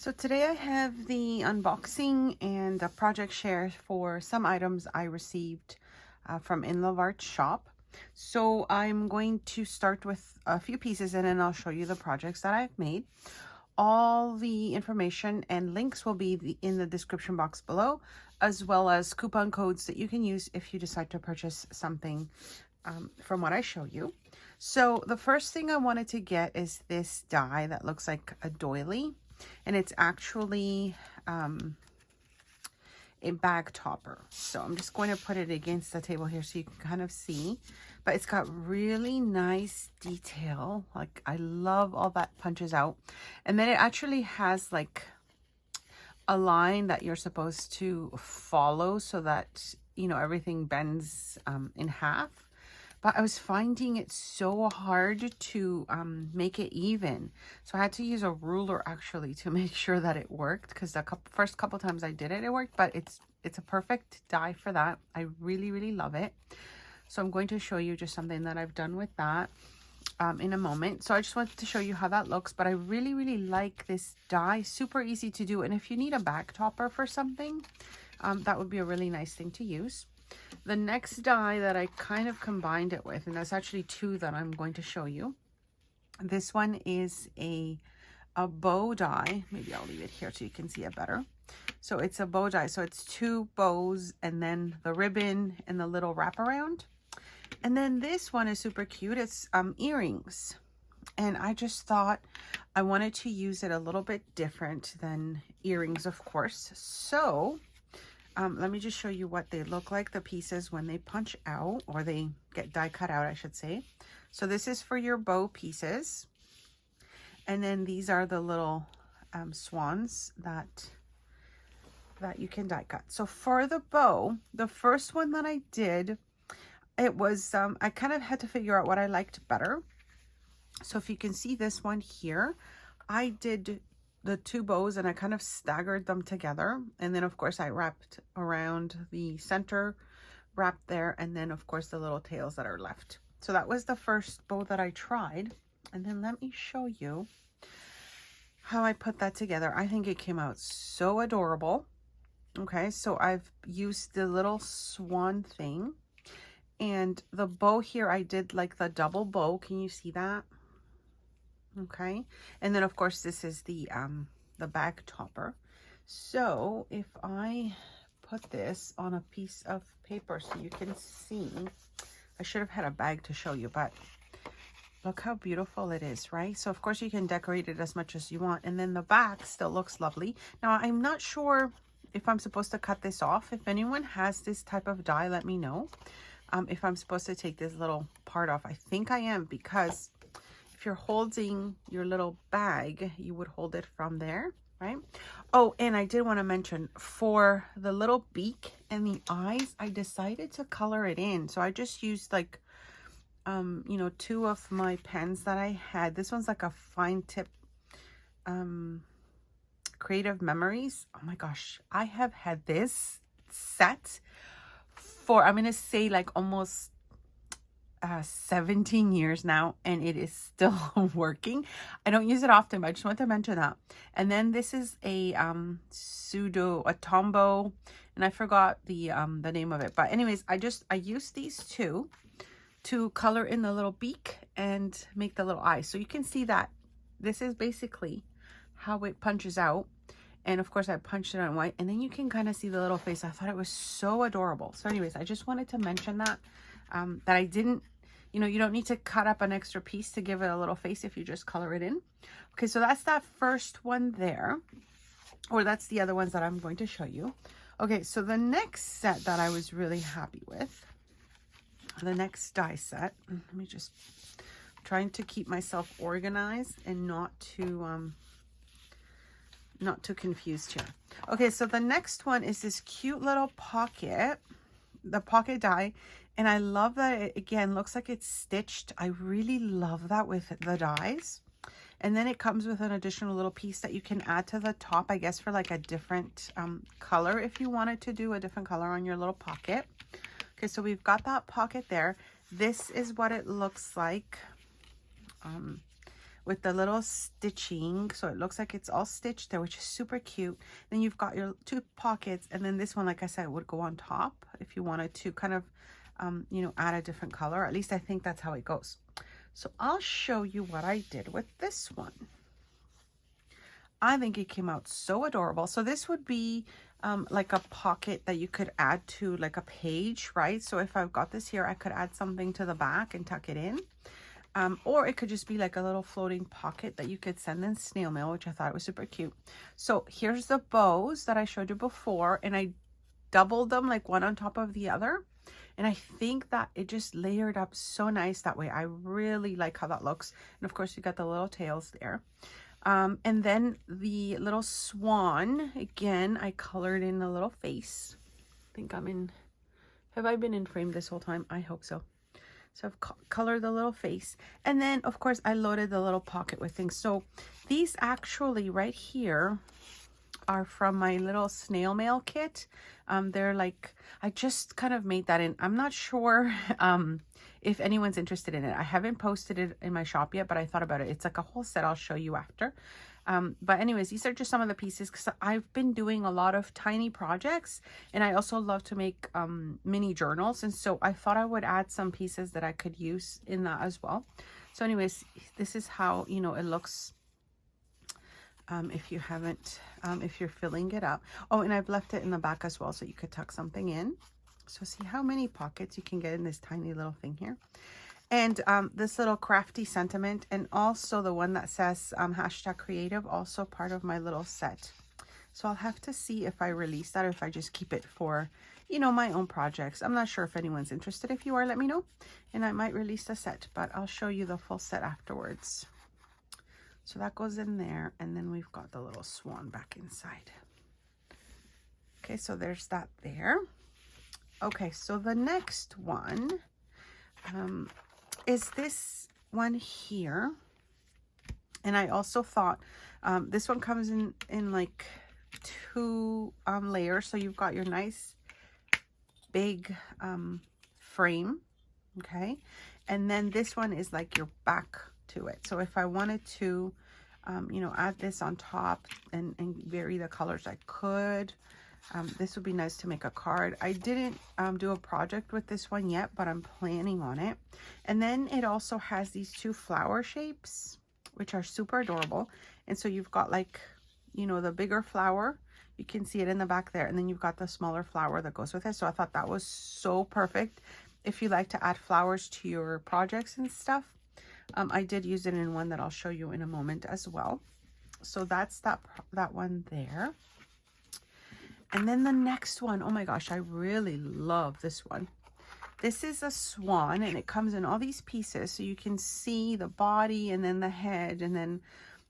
So today I have the unboxing and a project share for some items I received from InLoveArts Shop. So I'm going to start with a few pieces and then I'll show you the projects that I've made. All the information and links will be in the description box below, as well as coupon codes that you can use if you decide to purchase something from what I show you. So the first thing I wanted to get is this die that looks like a doily. And it's actually a bag topper. So I'm just going to put it against the table here so you can kind of see. But it's got really nice detail. Like, I love all that punches out. And then it actually has like a line that you're supposed to follow so that, you know, everything bends in half. But I was finding it so hard to make it even. So I had to use a ruler actually to make sure that it worked, because the first couple times I did it, it worked, but it's a perfect die for that. I really, really love it. So I'm going to show you just something that I've done with that in a moment. So I just wanted to show you how that looks, but I really, really like this die. Super easy to do. And if you need a bag topper for something, that would be a really nice thing to use. The next die that I kind of combined it with, and there's actually two that I'm going to show you. This one is a bow die. Maybe I'll leave it here so you can see it better. So it's a bow die. So it's two bows and then the ribbon and the little wraparound. And then this one is super cute. It's earrings. And I just thought I wanted to use it a little bit different than earrings, of course. So let me just show you what they look like, the pieces when they punch out, or they get die cut out, I should say. So this is for your bow pieces. And then these are the little swans that you can die cut. So for the bow, the first one that I did, it was, I kind of had to figure out what I liked better. So if you can see this one here, I did the two bows and I kind of staggered them together, and then of course I wrapped around the center wrap there, and then of course the little tails that are left. So that was the first bow that I tried, and then let me show you how I put that together. I think it came out so adorable. Okay, so I've used the little swan thing, and the bow here I did like the double bow. Can you see that? Okay, and then of course this is the bag topper. So if I put this on a piece of paper so you can see, I should have had a bag to show you, but look how beautiful it is, right? So of course you can decorate it as much as you want, and then the back still looks lovely. Now I'm not sure if I'm supposed to cut this off. If anyone has this type of die, let me know if I'm supposed to take this little part off. I think I am, because if you're holding your little bag, you would hold it from there, right? Oh, and I did want to mention, for the little beak and the eyes, I decided to color it in. So I just used like, you know, two of my pens that I had. This one's like a fine tip, Creative Memories. Oh my gosh, I have had this set for, I'm going to say like almost 17 years now, and it is still working. I don't use it often, but I just want to mention that. And then this is a tombow, and I forgot the name of it, but anyways, I used these two to color in the little beak and make the little eyes. So you can see that this is basically how it punches out. And of course I punched it on white, and then you can kind of see the little face. I thought it was so adorable. So anyways, I just wanted to mention that that I didn't, you know, you don't need to cut up an extra piece to give it a little face if you just color it in. Okay, so that's that first one there, or that's the other ones that I'm going to show you. Okay, so the next set that I was really happy with, the next die set, let me just, I'm trying to keep myself organized and not too confused here. Okay, so the next one is this cute little pocket, the pocket die, and I love that it again looks like it's stitched. I really love that with the dies. And then it comes with an additional little piece that you can add to the top, I guess, for like a different color if you wanted to do a different color on your little pocket. Okay, so we've got that pocket there. This is what it looks like with the little stitching. So it looks like it's all stitched there, which is super cute. Then you've got your 2 pockets, and then this one, like I said, would go on top if you wanted to kind of, you know, add a different color. At least I think that's how it goes. So I'll show you what I did with this one. I think it came out so adorable. So this would be like a pocket that you could add to like a page, right? So if I've got this here, I could add something to the back and tuck it in. Or it could just be like a little floating pocket that you could send in snail mail, which I thought was super cute. So here's the bows that I showed you before, and I doubled them like one on top of the other. And I think that it just layered up so nice that way. I really like how that looks. And of course, you got the little tails there. And then the little swan, again, I colored in a little face. I think I'm in, have I been in frame this whole time? I hope so. So I've colored the little face. And then, of course, I loaded the little pocket with things. So these actually right here are from my little snail mail kit. They're like, I just kind of made that in. I'm not sure if anyone's interested in it. I haven't posted it in my shop yet, but I thought about it. It's like a whole set. I'll show you after. But anyways, these are just some of the pieces because I've been doing a lot of tiny projects, and I also love to make mini journals. And so I thought I would add some pieces that I could use in that as well. So anyways, this is how, you know, it looks. If you haven't, if you're filling it up. Oh, and I've left it in the back as well, so you could tuck something in. So see how many pockets you can get in this tiny little thing here. And this little crafty sentiment, and also the one that says hashtag creative, also part of my little set. So I'll have to see if I release that or if I just keep it for, you know, my own projects. I'm not sure if anyone's interested. If you are, let me know, and I might release the set, but I'll show you the full set afterwards. So that goes in there, and then we've got the little swan back inside. Okay, so there's that there. Okay, so the next one is this one here. And I also thought this one comes in like 2 layers. So you've got your nice big frame, okay? And then this one is like your back to it. So if I wanted to, you know, add this on top and vary the colors, I could. This would be nice to make a card. I didn't do a project with this one yet, but I'm planning on it. And then it also has these 2 flower shapes, which are super adorable. And so you've got like, you know, the bigger flower. You can see it in the back there. And then you've got the smaller flower that goes with it. So I thought that was so perfect if you like to add flowers to your projects and stuff. I did use it in one that I'll show you in a moment as well. So that's that one there. And then the next one, oh my gosh, I really love this one. This is a swan, and it comes in all these pieces. So you can see the body and then the head and then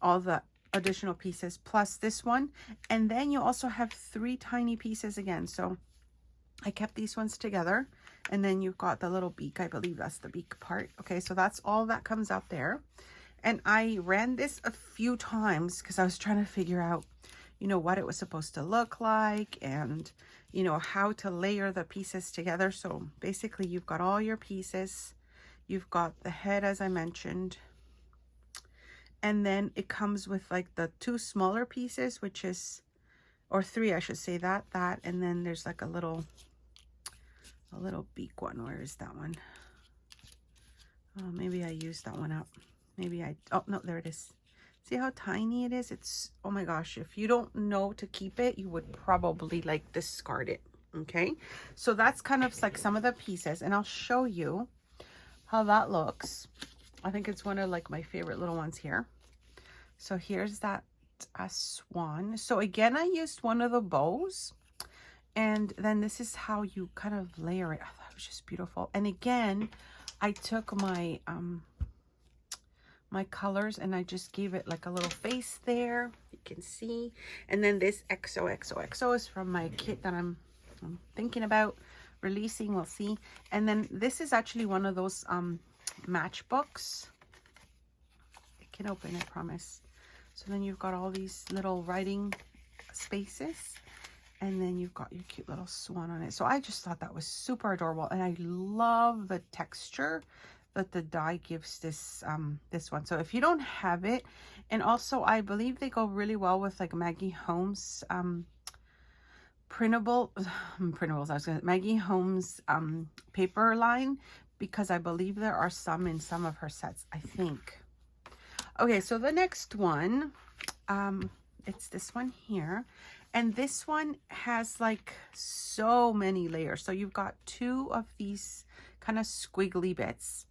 all the additional pieces plus this one. And then you also have 3 tiny pieces again. So I kept these ones together. And then you've got the little beak. I believe that's the beak part. Okay, so that's all that comes out there. And I ran this a few times because I was trying to figure out, you know, what it was supposed to look like and, you know, how to layer the pieces together. So basically you've got all your pieces. You've got the head, as I mentioned. And then it comes with like the 2 smaller pieces, which is, or 3, I should say, that, and then there's like a little beak one. Where is that one? Oh, maybe I used that one up. Maybe I, oh no, there it is. See how tiny it is? It's, oh my gosh, if you don't know to keep it, you would probably like discard it. Okay, so that's kind of like some of the pieces, and I'll show you how that looks. I think it's one of like my favorite little ones here. So here's that swan. So again, I used one of the bows. And then this is how you kind of layer it. I thought it was just beautiful. And again, I took my my colors and I just gave it like a little face there. You can see. And then this XOXOXO is from my kit that I'm thinking about releasing. We'll see. And then this is actually one of those matchbooks. I can open, I promise. So then you've got all these little writing spaces. And then you've got your cute little swan on it. So I just thought that was super adorable. And I love the texture that the die gives this this one. So if you don't have it, and also I believe they go really well with like Maggie Holmes printables. I was gonna Maggie Holmes paper line, because I believe there are some in some of her sets, I think. Okay, so the next one, it's this one here, and this one has like so many layers. So you've got 2 of these kind of squiggly bits,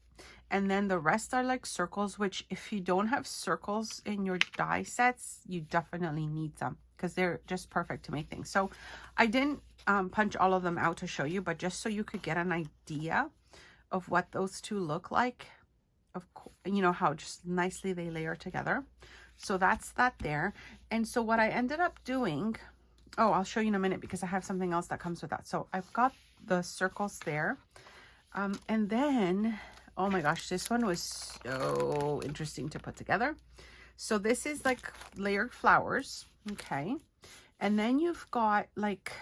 and then the rest are like circles, which if you don't have circles in your die sets, you definitely need them, because they're just perfect to make things. So I didn't punch all of them out to show you, but just so you could get an idea of what those 2 look like, of course, you know how just nicely they layer together. So that's that there. And so what I ended up doing, oh, I'll show you in a minute, because I have something else that comes with that. So I've got the circles there, and then, oh my gosh, this one was so interesting to put together. So this is like layered flowers, okay? And then you've got like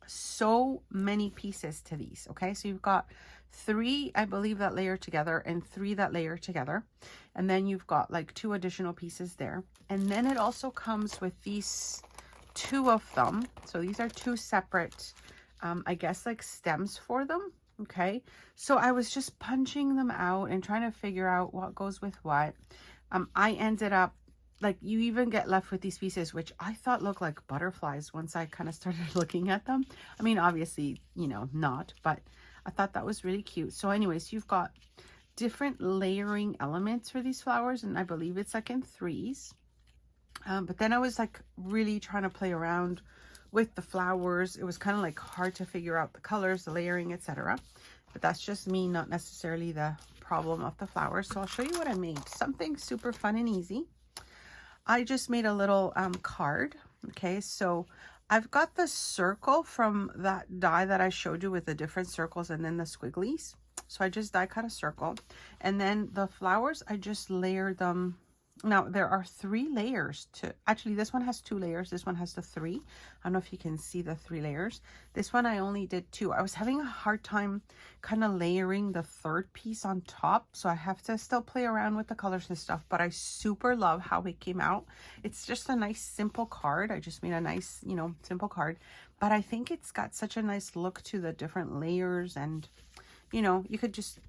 so many pieces to these, okay? So you've got 3, I believe, that layer together, and 3 that layer together. And then you've got like 2 additional pieces there. And then it also comes with these 2 of them. So these are 2 separate, I guess, like stems for them. Okay, so I was just punching them out and trying to figure out what goes with what. I ended up, like, you even get left with these pieces, which I thought looked like butterflies once I kind of started looking at them. I mean, obviously, you know, not, but I thought that was really cute. So anyways, you've got different layering elements for these flowers, and I believe it's like in 3s. But then I was like really trying to play around with the flowers. It was kind of like hard to figure out the colors, the layering, etc. But that's just me, not necessarily the problem of the flowers. So I'll show you what I made. Something super fun and easy. I just made a little card. Okay, so I've got the circle from that die that I showed you with the different circles and then the squigglies. So I just die cut a circle, and then the flowers, I just layered them. Now there are 3 layers to, actually this one has 2 layers, this one has the 3. I don't know if you can see the 3 layers. This one I only did 2. I was having a hard time kind of layering the 3rd piece on top, so I have to still play around with the colors and stuff, but I super love how it came out. It's just a nice simple card. I just made a nice, you know, simple card, but I think it's got such a nice look to the different layers, and you know, you could just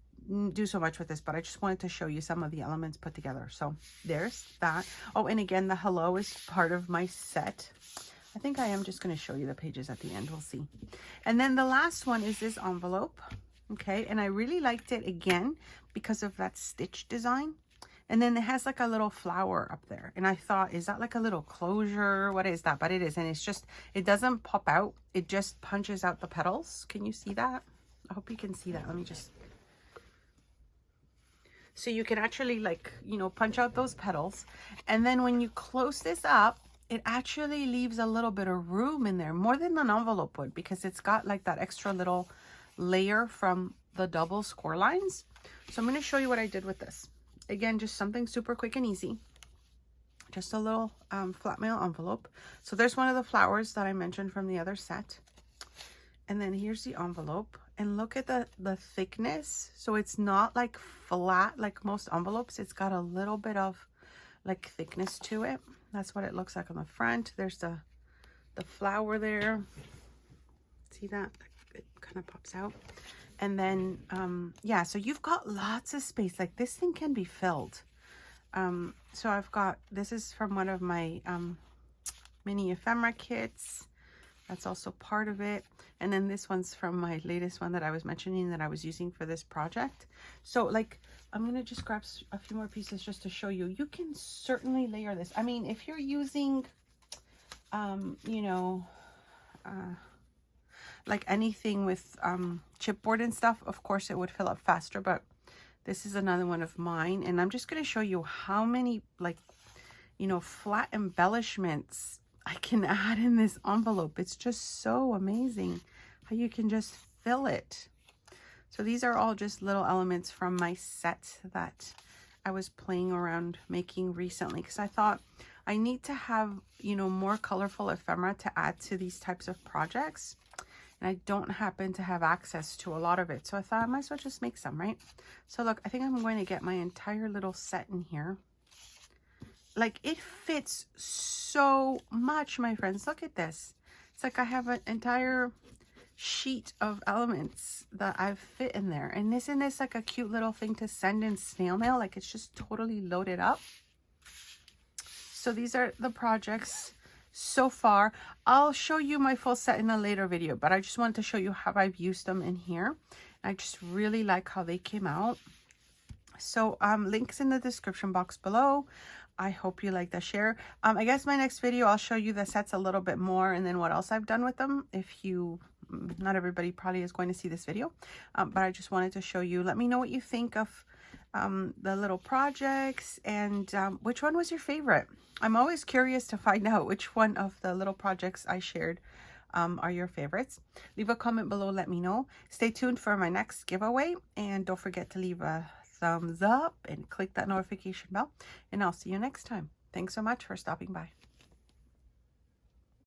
do so much with this, but I just wanted to show you some of the elements put together. So there's that. Oh, and again, the hello is part of my set. I think I am just going to show you the pages at the end. We'll see. And then the last one is this envelope. Okay, and I really liked it again because of that stitch design. And then it has like a little flower up there, and I thought, is that like a little closure? What is that? But it is, and it's just, it doesn't pop out, it just punches out the petals. Can you see that? I hope you can see that. Let me just, so you can actually, like, you know, punch out those petals, and then when you close this up, it actually leaves a little bit of room in there, more than an envelope would, because it's got like that extra little layer from the double score lines. So I'm going to show you what I did with this. Again, just something super quick and easy. Just a little flat mail envelope. So there's one of the flowers that I mentioned from the other set. And then here's the envelope. And look at the thickness. So it's not like flat like most envelopes. It's got a little bit of like thickness to it. That's what it looks like on the front. There's the flower there. See that? It kind of pops out. And then, yeah, so you've got lots of space. Like, this thing can be filled. So I've got, this is from one of my mini ephemera kits. That's also part of it. And then this one's from my latest one that I was mentioning that I was using for this project. So, like, I'm going to just grab a few more pieces just to show you. You can certainly layer this. I mean, if you're using, you know, like anything with chipboard and stuff, of course it would fill up faster, but this is another one of mine, and I'm just going to show you how many, like, you know, flat embellishments I can add in this envelope. It's just so amazing how you can just fill it. So these are all just little elements from my set that I was playing around making recently, because I thought I need to have, you know, more colorful ephemera to add to these types of projects. And and I don't happen to have access to a lot of it. So I thought I might as well just make some, right? So look, I think I'm going to get my entire little set in here. Like, it fits so much, my friends. Look at this. It's like I have an entire sheet of elements that I've fit in there. And isn't this like a cute little thing to send in snail mail? Like, it's just totally loaded up. So these are the projects so far. I'll show you my full set in a later video, but I just wanted to show you how I've used them in here. I just really like how they came out. So links in the description box below. I hope you like the share. I guess my next video, I'll show you the sets a little bit more and then what else I've done with them. If you, not everybody probably is going to see this video, but I just wanted to show you. Let me know what you think of the little projects, and which one was your favorite. I'm always curious to find out which one of the little projects I shared are your favorites. Leave a comment below, let me know. Stay tuned for my next giveaway, and don't forget to leave a thumbs up and click that notification bell, and I'll see you next time. Thanks so much for stopping by.